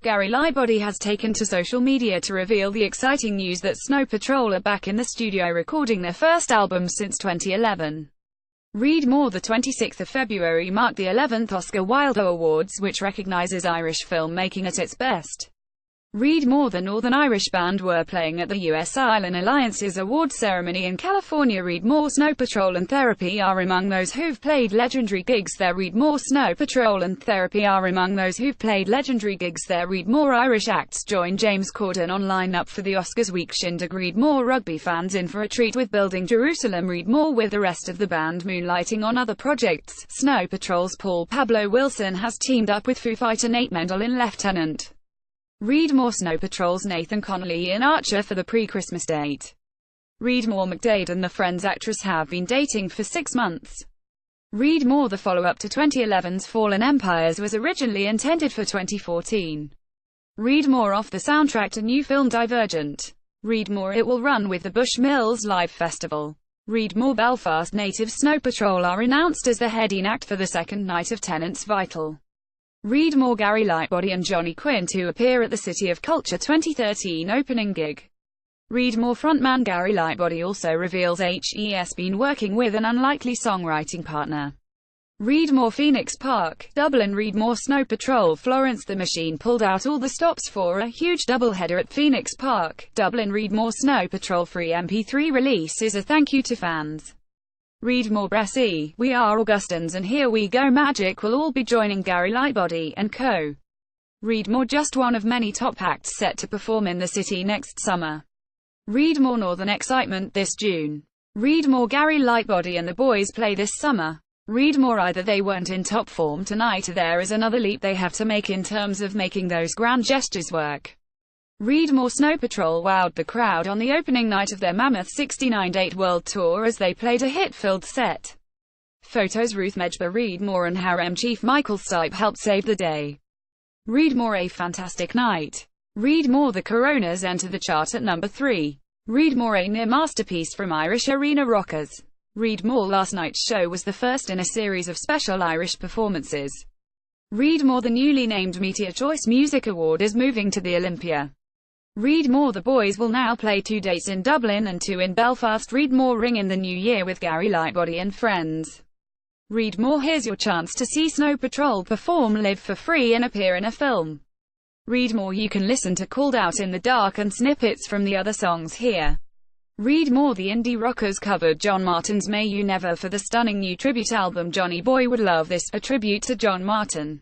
Gary Lightbody has taken to social media to reveal the exciting news that Snow Patrol are back in the studio recording their first album since 2011. Read more. The 26th of February marked the 11th Oscar Wilde Awards, which recognizes Irish filmmaking at its best. Read more. The Northern Irish Band were playing at the U.S. Island Alliance's awards ceremony in California. Read more. Snow Patrol and Therapy are among those who've played legendary gigs there. Read more. Snow Patrol and Therapy are among those who've played legendary gigs there. Read more. Irish acts join James Corden on line-up for the Oscars week shindig. Read more. Rugby fans in for a treat with Building Jerusalem. Read more. With the rest of the band moonlighting on other projects, Snow Patrol's Paul Pablo Wilson has teamed up with Foo Fighter Nate Mendel in Lieutenant. Read more. Snow Patrol's Nathan Connolly in Archer for the pre-Christmas date. Read more. McDade and the Friends actress have been dating for 6 months. Read more. The follow-up to 2011's Fallen Empires was originally intended for 2014. Read more. Off the soundtrack to new film Divergent. Read more. It will run with the Bushmills Live Festival. Read more. Belfast native Snow Patrol are announced as the heading act for the second night of Tennant's Vital. Read more. Gary Lightbody and Johnny Quinn to appear at the City of Culture 2013 opening gig. Read more. Frontman Gary Lightbody also reveals he's been working with an unlikely songwriting partner. Read more. Phoenix Park, Dublin. Read more. Snow Patrol Florence the Machine pulled out all the stops for a huge doubleheader at Phoenix Park, Dublin. Read more. Snow Patrol free MP3 release is a thank you to fans. Read more. Bressie, We Are Augustins and Here We Go Magic will all be joining Gary Lightbody and co. Read more. Just one of many top acts set to perform in the city next summer. Read more. Northern Excitement this June. Read more. Gary Lightbody and the boys play this summer. Read more. Either they weren't in top form tonight or there is another leap they have to make in terms of making those grand gestures work. Read more. Snow Patrol wowed the crowd on the opening night of their mammoth 69-date world tour as they played a hit-filled set. Photos. Ruth Medjber. Read more. And Harem chief Michael Stipe helped save the day. Read more. A fantastic night. Read more. The Coronas enter the chart at number 3. Read more. A near masterpiece from Irish arena rockers. Read more. Last night's show was the first in a series of special Irish performances. Read more. The newly named Meteor Choice Music Award is moving to the Olympia. Read more. The boys will now play 2 dates in Dublin and 2 in Belfast. Read more. Ring in the new year with Gary Lightbody and friends. Read more. Here's your chance to see Snow Patrol perform live for free and appear in a film. Read more. You can listen to Called Out in the Dark and snippets from the other songs here. Read more. The indie rockers covered John Martyn's May You Never for the stunning new tribute album Johnny Boy Would Love This, a tribute to John Martyn.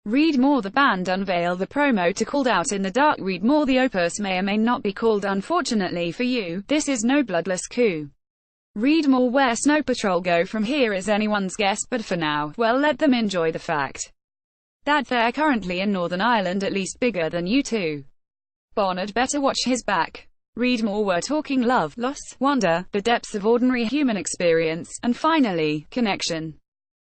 Read more. The band unveiled the promo to Called Out in the Dark. Read more. The opus may or may not be called Unfortunately for You, This Is No Bloodless Coup. Read more. Where Snow Patrol go from here is anyone's guess, but for now, well, let them enjoy the fact that they're currently in Northern Ireland, at least bigger than U2. Bonnard better watch his back. Read more. We're talking love, loss, wonder, the depths of ordinary human experience, and finally, connection.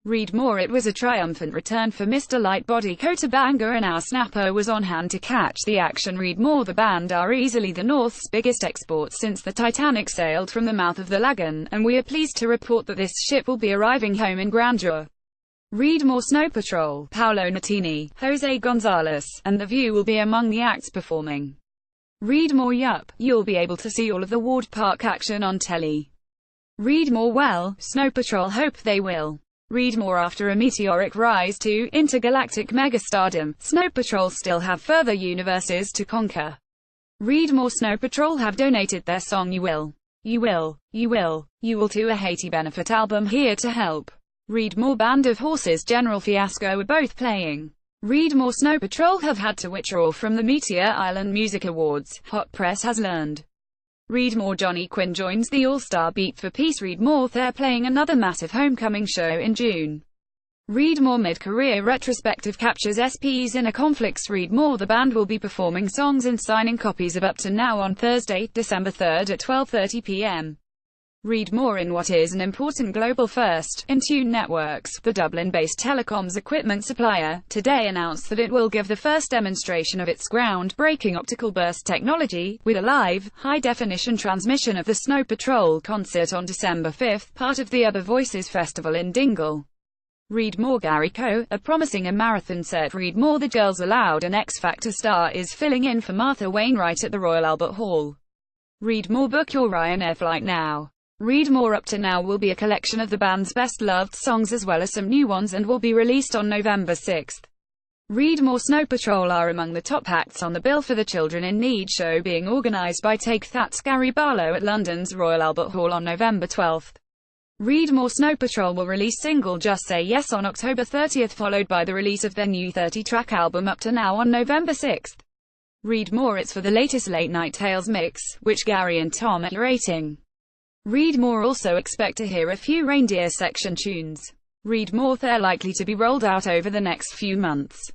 Read more. It was a triumphant return for Mr. Lightbody. Kota Banga and our snapper was on hand to catch the action. Read more. The band are easily the North's biggest export since the Titanic sailed from the mouth of the Lagan, and we are pleased to report that this ship will be arriving home in grandeur. Read more. Snow Patrol, Paolo Nutini, Jose Gonzalez, and The View will be among the acts performing. Read more. Yup, you'll be able to see all of the Ward Park action on telly. Read more. Well, Snow Patrol hope they will. Read more. After a meteoric rise to intergalactic megastardom, Snow Patrol still have further universes to conquer. Read more. Snow Patrol have donated their song You Will, You Will, You Will, You Will to a Haiti benefit album Here to Help. Read more. Band of Horses General Fiasco are both playing. Read more. Snow Patrol have had to withdraw from the Meteor Island Music Awards, Hot Press has learned. Read more. Johnny Quinn joins the All-Star Beat for Peace. Read more. They're playing another massive homecoming show in June. Read more. Mid-career retrospective captures SP's inner conflicts. Read more. The band will be performing songs and signing copies of Up to Now on Thursday, December 3rd at 12:30 p.m. Read more. In what is an important global first, Intune Networks, the Dublin-based telecoms equipment supplier, today announced that it will give the first demonstration of its groundbreaking optical burst technology, with a live, high-definition transmission of the Snow Patrol concert on December 5, part of the Other Voices Festival in Dingle. Read more. Gary Coe, a promising marathon set. Read more. The Girls Aloud, an X Factor star, is filling in for Martha Wainwright at the Royal Albert Hall. Read more. Book your Ryanair flight now. Read more. Up to Now will be a collection of the band's best-loved songs as well as some new ones and will be released on November 6. Read more. Snow Patrol are among the top acts on the bill for the Children in Need show being organised by Take That's Gary Barlow at London's Royal Albert Hall on November 12. Read more. Snow Patrol will release single Just Say Yes on October 30, followed by the release of their new 30-track album Up to Now on November 6. Read more. It's for the latest Late Night Tales mix, which Gary and Tom are curating. Read more. Also expect to hear a few Reindeer section tunes. Read more. They're likely to be rolled out over the next few months.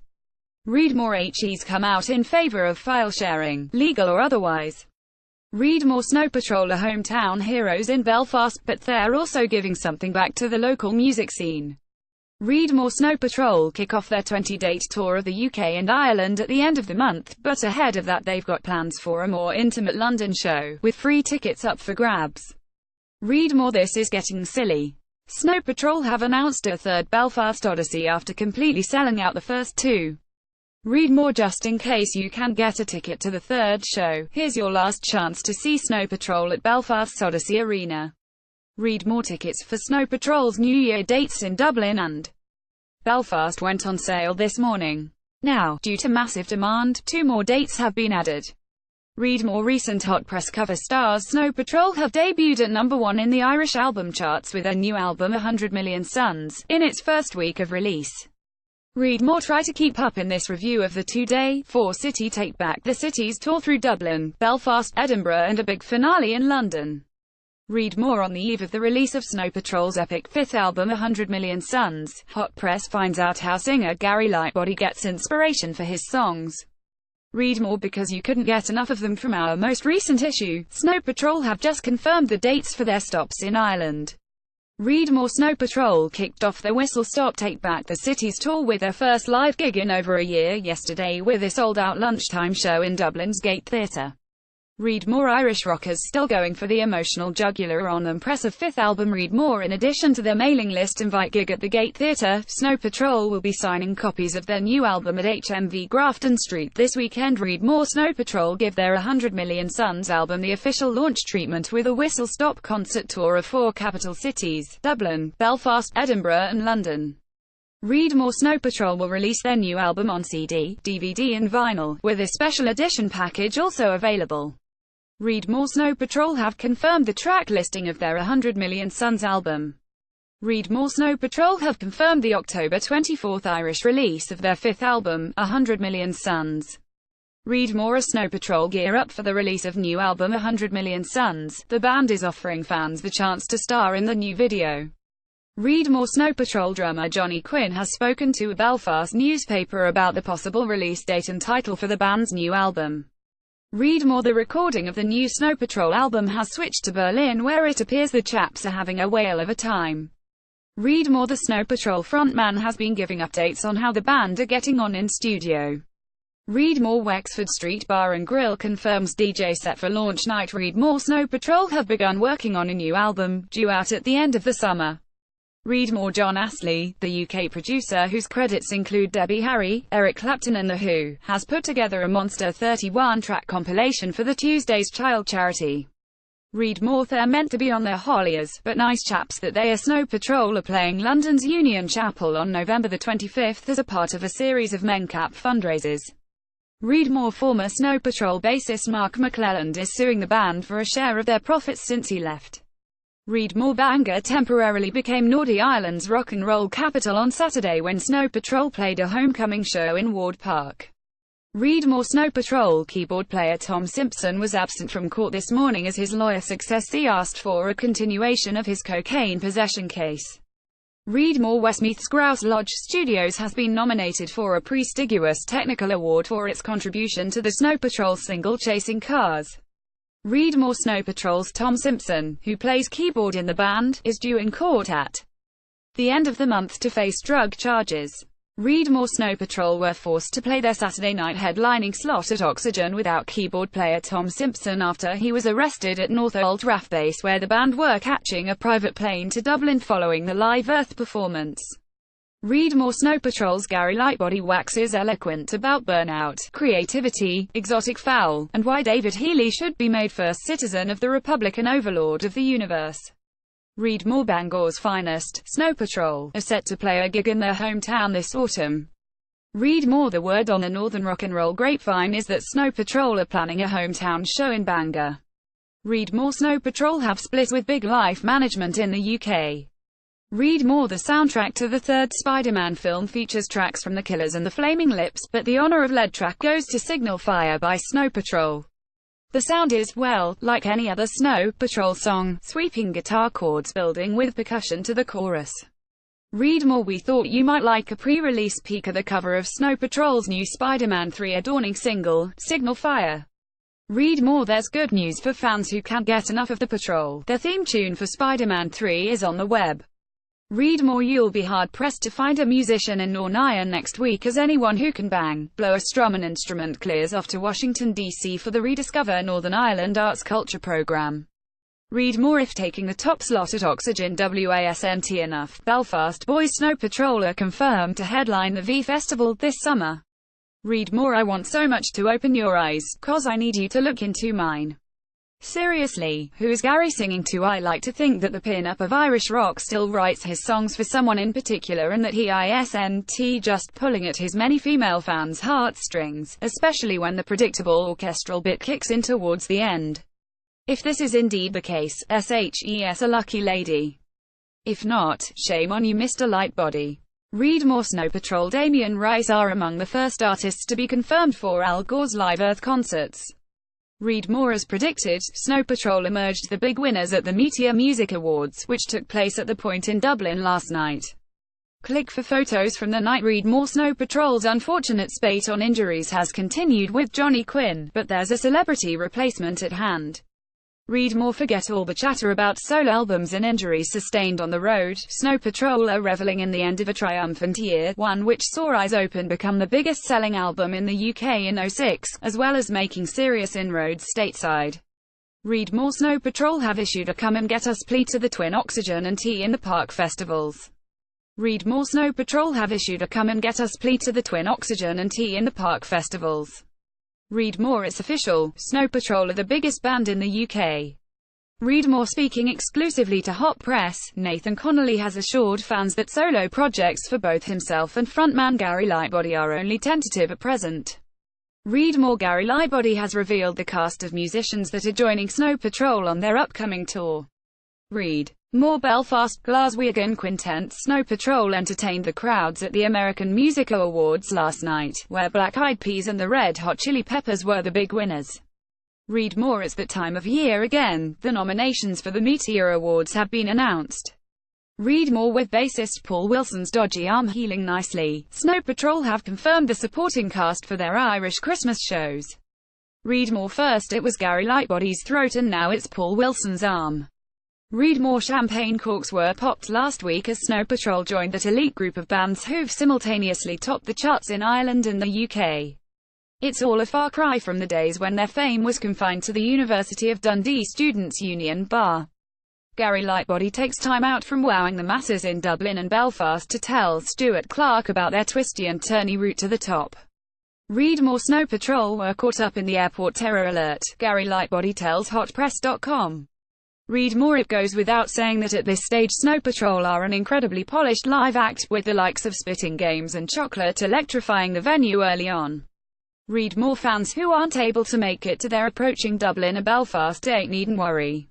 Read more. HE's come out in favour of file sharing, legal or otherwise. Read more. Snow Patrol are hometown heroes in Belfast, but they're also giving something back to the local music scene. Read more. Snow Patrol kick off their 20-date tour of the UK and Ireland at the end of the month, but ahead of that they've got plans for a more intimate London show, with free tickets up for grabs. Read more. This is getting silly. Snow Patrol have announced a third Belfast Odyssey after completely selling out the first two. Read more. Just in case you can't get a ticket to the third show, here's your last chance to see Snow Patrol at Belfast's Odyssey Arena. Read more. Tickets for Snow Patrol's New Year dates in Dublin and Belfast went on sale this morning. Now, due to massive demand, 2 more dates have been added. Read more. Recent hot press cover stars Snow Patrol have debuted at number 1 in the Irish album charts with their new album 100 Million Suns, in its first week of release. Read more. Try to keep up in this review of the 2-day, 4-city Take Back the Cities tour through Dublin, Belfast, Edinburgh and a big finale in London. Read more. On the eve of the release of Snow Patrol's epic 5th album 100 Million Suns, Hot Press finds out how singer Gary Lightbody gets inspiration for his songs. Read more. Because you couldn't get enough of them from our most recent issue, Snow Patrol have just confirmed the dates for their stops in Ireland. Read more. Snow Patrol kicked off their Whistle Stop Take Back the Cities tour with their first live gig in over a year yesterday with a sold-out lunchtime show in Dublin's Gate Theatre. Read more. Irish rockers still going for the emotional jugular on impressive 5th album. Read more. In addition to their mailing list invite gig at the Gate Theatre, Snow Patrol will be signing copies of their new album at HMV Grafton Street this weekend. Read more. Snow Patrol give their 100 Million Suns album the official launch treatment with a Whistle Stop concert tour of 4 capital cities, Dublin, Belfast, Edinburgh and London. Read more. Snow Patrol will release their new album on CD, DVD and vinyl, with a special edition package also available. Read more. Snow Patrol have confirmed the track listing of their 100 Million Suns album. Read more. Snow Patrol have confirmed the October 24 Irish release of their 5th album, 100 Million Suns. Read more. As Snow Patrol gear up for the release of new album 100 Million Suns, the band is offering fans the chance to star in the new video. Read more. Snow Patrol drummer Johnny Quinn has spoken to a Belfast newspaper about the possible release date and title for the band's new album. Read more. The recording of the new Snow Patrol album has switched to Berlin where it appears the chaps are having a whale of a time. Read more. The Snow Patrol frontman has been giving updates on how the band are getting on in studio. Read more. Wexford Street Bar and Grill confirms DJ set for launch night. Read more. Snow Patrol have begun working on a new album, due out at the end of the summer. Read more. John Astley, the UK producer whose credits include Debbie Harry, Eric Clapton and The Who, has put together a monster 31-track compilation for the Tuesday's Child charity. Read more. They're meant to be on their Holliers, but nice chaps that they are. Snow Patrol are playing London's Union Chapel on November the 25th as a part of a series of MenCap fundraisers. Read more. Former Snow Patrol bassist Mark McClelland is suing the band for a share of their profits since he left. Read more. Bangor temporarily became Northern Ireland's rock and roll capital on Saturday when Snow Patrol played a homecoming show in Ward Park. Read more. Snow Patrol keyboard player Tom Simpson was absent from court this morning as his lawyer Successi asked for a continuation of his cocaine possession case. Read more. Westmeath's Grouse Lodge Studios has been nominated for a prestigious technical award for its contribution to the Snow Patrol single Chasing Cars. Read more. Snow Patrol's Tom Simpson, who plays keyboard in the band, is due in court at the end of the month to face drug charges. Read more. Snow Patrol were forced to play their Saturday night headlining slot at Oxygen without keyboard player Tom Simpson after he was arrested at Northolt RAF base where the band were catching a private plane to Dublin following the Live Earth performance. Read more. Snow Patrol's Gary Lightbody waxes eloquent about burnout, creativity, exotic fowl, and why David Healy should be made first citizen of the Republican overlord of the universe. Read more. Bangor's finest, Snow Patrol, are set to play a gig in their hometown this autumn. Read more. The word on the northern rock and roll grapevine is that Snow Patrol are planning a hometown show in Bangor. Read more. Snow Patrol have split with Big Life Management in the UK. Read more. The soundtrack to the third Spider-Man film features tracks from The Killers and the Flaming Lips, but the honor of lead track goes to Signal Fire by Snow Patrol. The sound is, well, like any other Snow Patrol song, sweeping guitar chords building with percussion to the chorus. Read more. We thought you might like a pre-release peek of the cover of Snow Patrol's new Spider-Man 3 adorning single, Signal Fire. Read more. There's good news for fans who can't get enough of the Patrol. Their theme tune for Spider-Man 3 is on the web. Read more. You'll be hard-pressed to find a musician in Nornaya next week, as anyone who can bang, blow or strum an instrument clears off to Washington, D.C. for the Rediscover Northern Ireland Arts Culture program. Read more. If taking the top slot at Oxygen wasn't enough, Belfast boys Snow Patrol are confirmed to headline the V Festival this summer. Read more. I want so much to open your eyes, 'cause I need you to look into mine. Seriously, who is Gary singing to? I like to think that the pin-up of Irish rock still writes his songs for someone in particular, and that he isn't just pulling at his many female fans' heartstrings, especially when the predictable orchestral bit kicks in towards the end. If this is indeed the case, SHES a lucky lady. If not, shame on you, Mr. Lightbody. Read more. Snow Patrol Damien Rice are among the first artists to be confirmed for Al Gore's Live Earth concerts. Read more. As predicted, Snow Patrol emerged the big winners at the Meteor Music Awards, which took place at the Point in Dublin last night. Click for photos from the night. Read more. Snow Patrol's unfortunate spate on injuries has continued with Johnny Quinn, but there's a celebrity replacement at hand. Read more. Forget all the chatter about solo albums and injuries sustained on the road. Snow Patrol are reveling in the end of a triumphant year, one which saw Eyes Open become the biggest-selling album in the UK in '06, as well as making serious inroads stateside. Read more. Snow Patrol have issued a Come and Get Us plea to the Twin Oxygen and Tea in the Park festivals. Read more. Snow Patrol have issued a Come and Get Us plea to the Twin Oxygen and Tea in the Park festivals. Read more. It's official, Snow Patrol are the biggest band in the UK. Read more. Speaking exclusively to Hot Press, Nathan Connolly has assured fans that solo projects for both himself and frontman Gary Lightbody are only tentative at present. Read more. Gary Lightbody has revealed the cast of musicians that are joining Snow Patrol on their upcoming tour. Read more. Belfast Glaswegian Quintet Snow Patrol entertained the crowds at the American Music Awards last night, where Black Eyed Peas and the Red Hot Chili Peppers were the big winners. Read more. It's that time of year again. The nominations for the Meteor Awards have been announced. Read more. With bassist Paul Wilson's dodgy arm healing nicely, Snow Patrol have confirmed the supporting cast for their Irish Christmas shows. Read more. First it was Gary Lightbody's throat and now it's Paul Wilson's arm. Read more. Champagne corks were popped last week as Snow Patrol joined that elite group of bands who've simultaneously topped the charts in Ireland and the UK. It's all a far cry from the days when their fame was confined to the University of Dundee Students' Union bar. Gary Lightbody takes time out from wowing the masses in Dublin and Belfast to tell Stuart Clark about their twisty and turny route to the top. Read more. Snow Patrol were caught up in the airport terror alert, Gary Lightbody tells HotPress.com. Read more. It goes without saying that at this stage Snow Patrol are an incredibly polished live act, with the likes of Spitting Games and Chocolate electrifying the venue early on. Read more. Fans who aren't able to make it to their approaching Dublin or Belfast date needn't worry.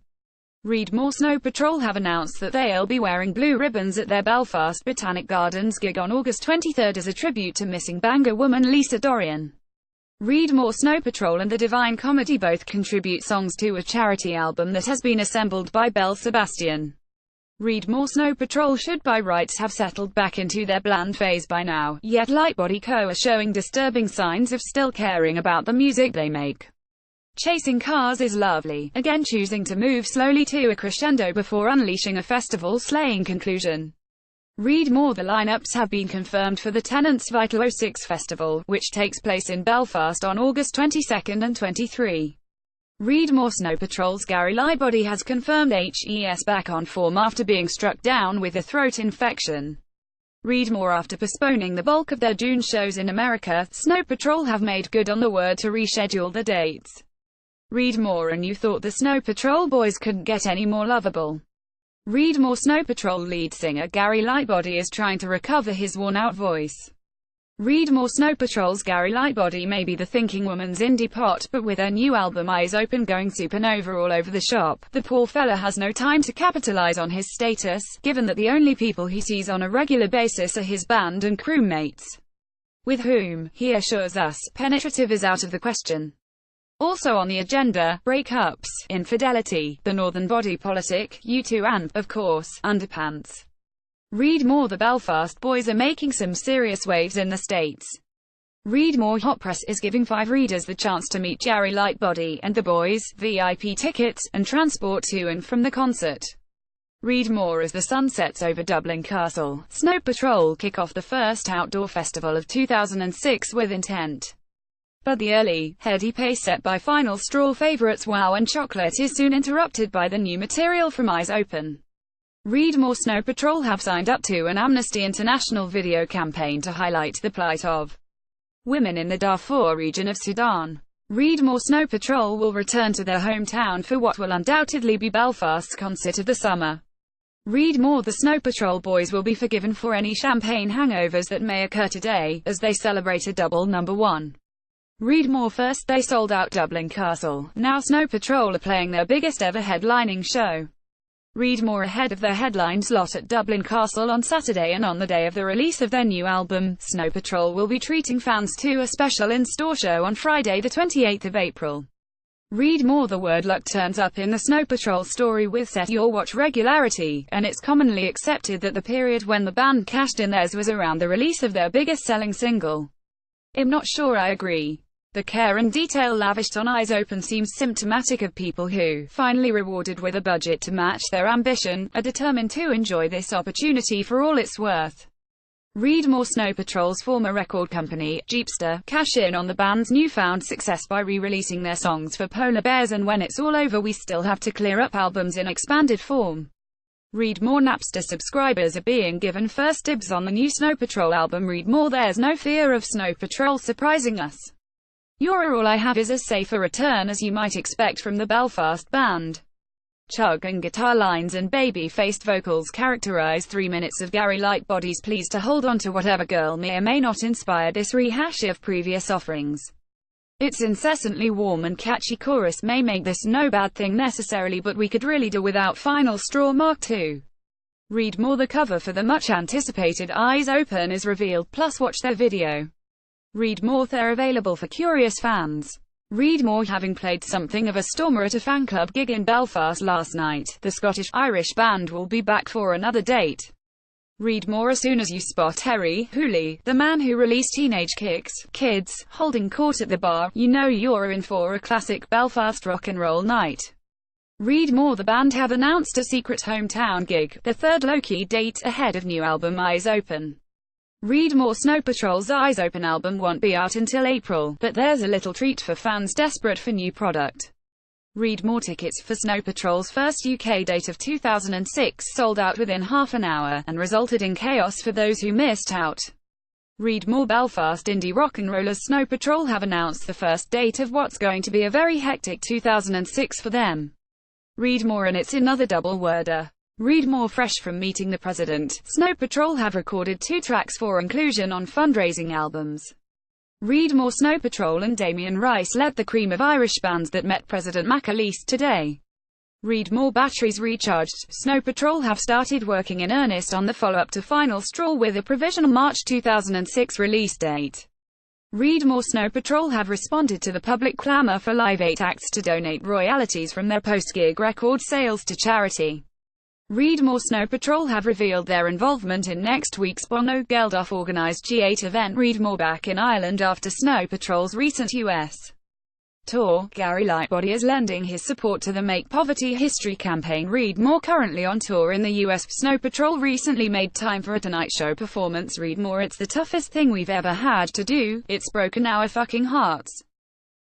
Read more. Snow Patrol have announced that they'll be wearing blue ribbons at their Belfast Botanic Gardens gig on August 23 as a tribute to missing Bangor woman Lisa Dorian. Read more. Snow Patrol and the Divine Comedy both contribute songs to a charity album that has been assembled by Belle Sebastian. Read more. Snow Patrol should by rights have settled back into their bland phase by now, yet Lightbody Co. are showing disturbing signs of still caring about the music they make. Chasing Cars is lovely, again choosing to move slowly to a crescendo before unleashing a festival-slaying conclusion. Read more. The lineups have been confirmed for the Tenants Vital 06 Festival, which takes place in Belfast on August 22 and 23. Read more. Snow Patrol's Gary Lightbody has confirmed HES back on form after being struck down with a throat infection. Read more. After postponing the bulk of their June shows in America, Snow Patrol have made good on the word to reschedule the dates. Read more. And you thought the Snow Patrol boys couldn't get any more lovable. Read more. Snow Patrol lead singer Gary Lightbody is trying to recover his worn-out voice. Read more. Snow Patrol's Gary Lightbody may be the thinking woman's indie pot, but with their new album Eyes Open going supernova all over the shop, the poor fella has no time to capitalize on his status, given that the only people he sees on a regular basis are his band and crewmates, with whom, he assures us, penetrative is out of the question. Also on the agenda, breakups, infidelity, the Northern Body Politic, U2 and, of course, underpants. Read more. The Belfast boys are making some serious waves in the States. Read more. Hot Press is giving 5 readers the chance to meet Gary Lightbody and the boys, VIP tickets, and transport to and from the concert. Read more. As the sun sets over Dublin Castle, Snow Patrol kick off the first outdoor festival of 2006 with intent. But the early, heady pace set by Final Straw favourites Wow and Chocolate is soon interrupted by the new material from Eyes Open. Read more. Snow Patrol have signed up to an Amnesty International video campaign to highlight the plight of women in the Darfur region of Sudan. Read more. Snow Patrol will return to their hometown for what will undoubtedly be Belfast's concert of the summer. Read more. The Snow Patrol boys will be forgiven for any champagne hangovers that may occur today, as they celebrate a double number one. Read more. First they sold out Dublin Castle, now Snow Patrol are playing their biggest ever headlining show. Read more. Ahead of their headline slot at Dublin Castle on Saturday and on the day of the release of their new album, Snow Patrol will be treating fans to a special in-store show on Friday the 28th of April. Read more. The word luck turns up in the Snow Patrol story with set your watch regularity, and it's commonly accepted that the period when the band cashed in theirs was around the release of their biggest selling single. I'm not sure I agree. The care and detail lavished on Eyes Open seems symptomatic of people who, finally rewarded with a budget to match their ambition, are determined to enjoy this opportunity for all it's worth. Read more. Snow Patrol's former record company, Jeepster, cash in on the band's newfound success by re-releasing their songs for Polar Bears and When It's All Over We Still Have to Clear Up albums in expanded form. Read more. Napster subscribers are being given first dibs on the new Snow Patrol album. Read more. There's no fear of Snow Patrol surprising us. You're All I Have is as safe a return as you might expect from the Belfast band. Chug and guitar lines and baby-faced vocals characterize 3 minutes of Gary Lightbody's pleas to hold on to whatever girl may or may not inspire this rehash of previous offerings. Its incessantly warm and catchy chorus may make this no bad thing necessarily, but we could really do without Final Straw Mark II. Read more. The cover for the much-anticipated Eyes Open is revealed, plus watch their video. Read more. They're available for curious fans. Read more. Having played something of a stormer at a fan club gig in Belfast last night, the Scottish-Irish band will be back for another date. Read more. As soon as you spot Terry Hooley, the man who released Teenage Kids, holding court at the bar, you know you're in for a classic Belfast rock and roll night. Read more. The band have announced a secret hometown gig, the third low-key date ahead of new album Eyes Open. Read more. Snow Patrol's Eyes Open album won't be out until April, but there's a little treat for fans desperate for new product. Read more. Tickets for Snow Patrol's first UK date of 2006 sold out within half an hour, and resulted in chaos for those who missed out. Read more. Belfast indie rock and rollers Snow Patrol have announced the first date of what's going to be a very hectic 2006 for them. Read more. And it's another double-worder. Read more. Fresh from meeting the president, Snow Patrol have recorded 2 tracks for inclusion on fundraising albums. Read more. Snow Patrol and Damien Rice led the cream of Irish bands that met President McAleese today. Read more. Batteries recharged. Snow Patrol have started working in earnest on the follow-up to Final Straw with a provisional March 2006 release date. Read more. Snow Patrol have responded to the public clamour for Live 8 acts to donate royalties from their post-gig record sales to charity. Read more. Snow Patrol have revealed their involvement in next week's Bono Geldof organised G8 event. Read more. Back in Ireland after Snow Patrol's recent US tour, Gary Lightbody is lending his support to the Make Poverty History campaign. Read more. Currently on tour in the US, Snow Patrol recently made time for a Tonight Show performance. Read more. It's the toughest thing we've ever had to do, it's broken our fucking hearts.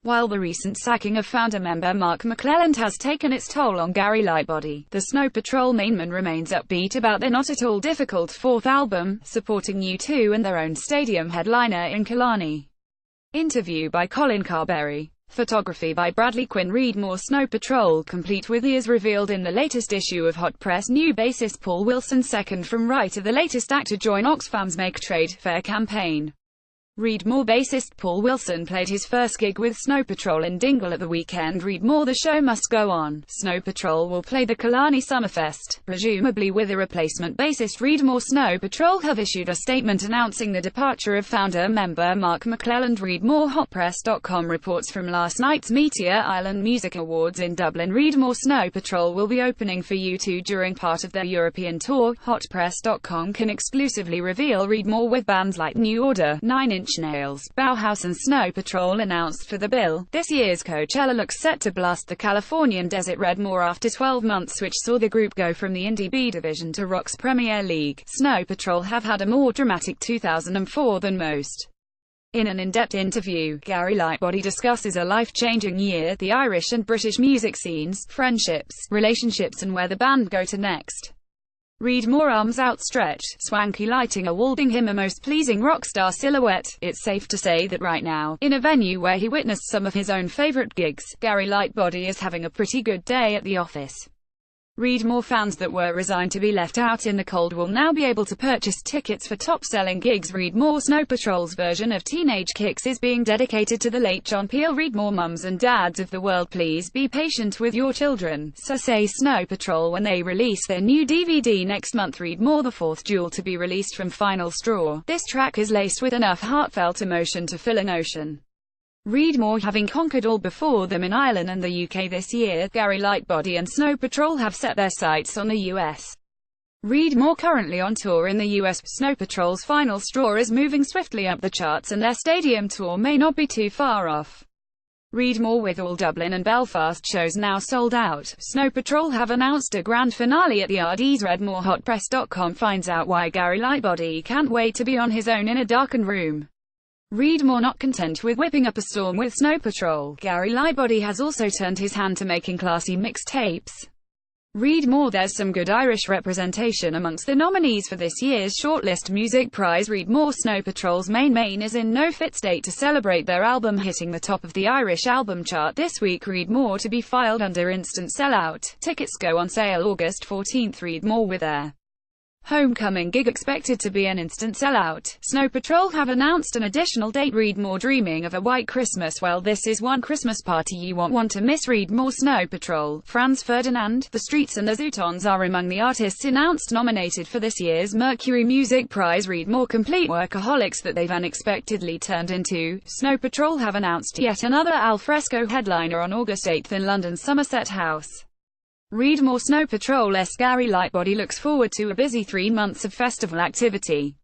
While the recent sacking of founder member Mark McClelland has taken its toll on Gary Lightbody, the Snow Patrol mainman remains upbeat about their not at all difficult fourth album, supporting U2 and their own stadium headliner in Killarney. Interview by Colin Carberry. Photography by Bradley Quinn. Read more. Snow Patrol complete with ears revealed in the latest issue of Hot Press. New bassist Paul Wilson second from right of the latest act to join Oxfam's Make Trade Fair campaign. Read more. Bassist Paul Wilson played his first gig with Snow Patrol in Dingle at the weekend. Read more. The show must go on. Snow Patrol will play the Killarney Summerfest, presumably with a replacement bassist. Read more. Snow Patrol have issued a statement announcing the departure of founder member Mark McClelland. Read more. Hotpress.com reports from last night's Meteor Island Music Awards in Dublin. Read more. Snow Patrol will be opening for U2 during part of their European tour. Hotpress.com can exclusively reveal. Read more. With bands like New Order, 9 Inch Nails, Bauhaus and Snow Patrol announced for the bill, this year's Coachella looks set to blast the Californian desert. Read more. After 12 months which saw the group go from the Indie B division to rock's Premier League, Snow Patrol have had a more dramatic 2004 than most. In an in-depth interview, Gary Lightbody discusses a life-changing year, the Irish and British music scenes, friendships, relationships and where the band go to next. Read more. Arms outstretched, swanky lighting are walding him a most pleasing rock star silhouette. It's safe to say that right now, in a venue where he witnessed some of his own favorite gigs, Gary Lightbody is having a pretty good day at the office. Read more. Fans that were resigned to be left out in the cold will now be able to purchase tickets for top-selling gigs. Read more. Snow Patrol's version of Teenage Kicks is being dedicated to the late John Peel. Read more. Mums and dads of the world, please be patient with your children, so say Snow Patrol when they release their new DVD next month. Read more. The fourth jewel to be released from Final Straw. This track is laced with enough heartfelt emotion to fill an ocean. Read more. Having conquered all before them in Ireland and the UK this year, Gary Lightbody and Snow Patrol have set their sights on the US. Read more. Currently on tour in the US, Snow Patrol's Final Straw is moving swiftly up the charts and their stadium tour may not be too far off. Read more. With all Dublin and Belfast shows now sold out, Snow Patrol have announced a grand finale at the Ardis. Read more. Hotpress.com finds out why Gary Lightbody can't wait to be on his own in a darkened room. Read more. Not content with whipping up a storm with Snow Patrol, Gary Lightbody has also turned his hand to making classy mixtapes. Read more. There's some good Irish representation amongst the nominees for this year's Shortlist Music Prize. Read more. Snow Patrol's Main is in no fit state to celebrate their album hitting the top of the Irish album chart this week. Read more. To be filed under instant sellout. Tickets go on sale August 14th. Read more. With their homecoming gig expected to be an instant sellout, Snow Patrol have announced an additional date. Read more. Dreaming of a White Christmas? Well, this is one Christmas party you won't want to miss. Read more. Snow Patrol, Franz Ferdinand, The Streets and the Zootons are among the artists announced nominated for this year's Mercury Music Prize. Read more. Complete workaholics that they've unexpectedly turned into, Snow Patrol have announced yet another al fresco headliner on August 8th in London's Somerset House. Read more. Snow Patrol's Gary Lightbody looks forward to a busy 3 months of festival activity.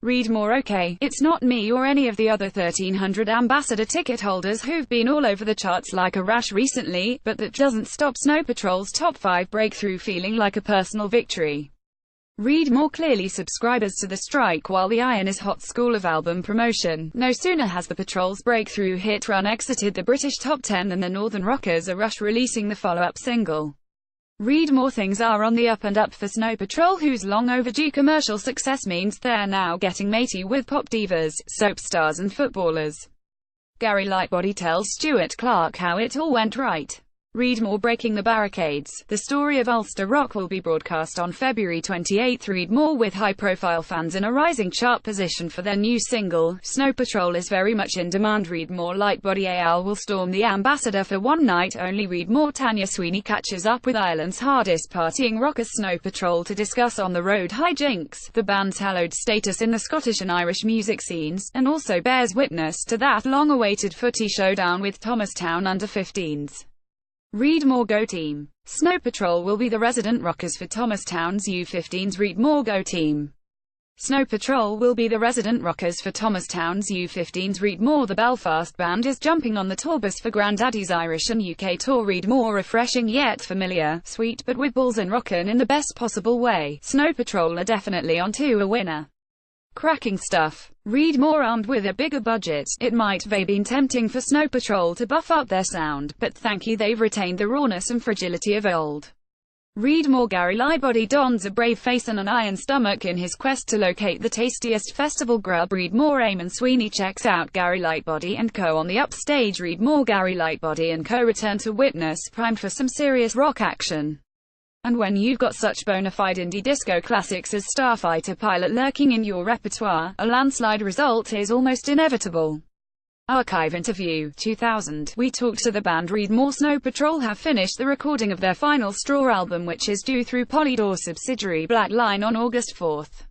Read more. Okay, it's not me or any of the other 1,300 ambassador ticket holders who've been all over the charts like a rash recently, but that doesn't stop Snow Patrol's top 5 breakthrough feeling like a personal victory. Read more. Clearly subscribers to the strike while the iron is hot. School of album promotion. No sooner has the Patrol's breakthrough hit run exited the British top 10 than the Northern Rockers are rush releasing the follow-up single. Read more. Things are on the up and up for Snow Patrol, whose long overdue commercial success means they're now getting matey with pop divas, soap stars and footballers. Gary Lightbody tells Stuart Clark how it all went right. Read more. Breaking the Barricades. The story of Ulster Rock will be broadcast on February 28th. Read more. With high-profile fans in a rising chart position for their new single, Snow Patrol is very much in demand. Read more. Lightbody Al will storm the Ambassador for one night only. Read more. Tanya Sweeney catches up with Ireland's hardest partying rockers Snow Patrol to discuss on-the-road hijinks, the band's hallowed status in the Scottish and Irish music scenes, and also bears witness to that long-awaited footy showdown with Thomastown under-15s. Read more. Go Team. Snow Patrol will be the resident rockers for Thomastown's U15s. Read more. Go Team. Snow Patrol will be the resident rockers for Thomastown's U15s. Read more. The Belfast band is jumping on the tour bus for Grandaddy's Irish and UK tour. Read more. Refreshing yet familiar, sweet but with balls and rockin' in the best possible way, Snow Patrol are definitely on to a winner. cracking stuff. Read More. Armed with a bigger budget, it might have been tempting for Snow Patrol to buff up their sound, but thankfully they've retained the rawness and fragility of old. Read More. Gary Lightbody dons a brave face and an iron stomach in his quest to locate the tastiest festival grub. Read More. Eamon Sweeney checks out Gary Lightbody and Co. on the upstage. Read More. Gary Lightbody and Co. return to Witness, primed for some serious rock action. And when you've got such bona fide indie disco classics as Starfighter Pilot lurking in your repertoire, a landslide result is almost inevitable. Archive interview, 2000. We talked to the band Read More. Snow Patrol have finished the recording of their final Straw album, which is due through Polydor subsidiary Black Line on August 4th.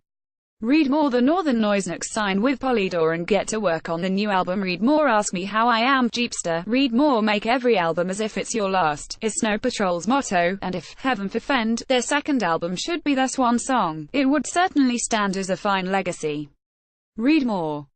Read More. The Northern Noisenooks sign with Polydor and get to work on the new album. Read More. Ask me how I am, Jeepster. Read More. Make every album as if it's your last, is Snow Patrol's motto, and if, heaven forfend, their second album should be their swan song, it would certainly stand as a fine legacy. Read More.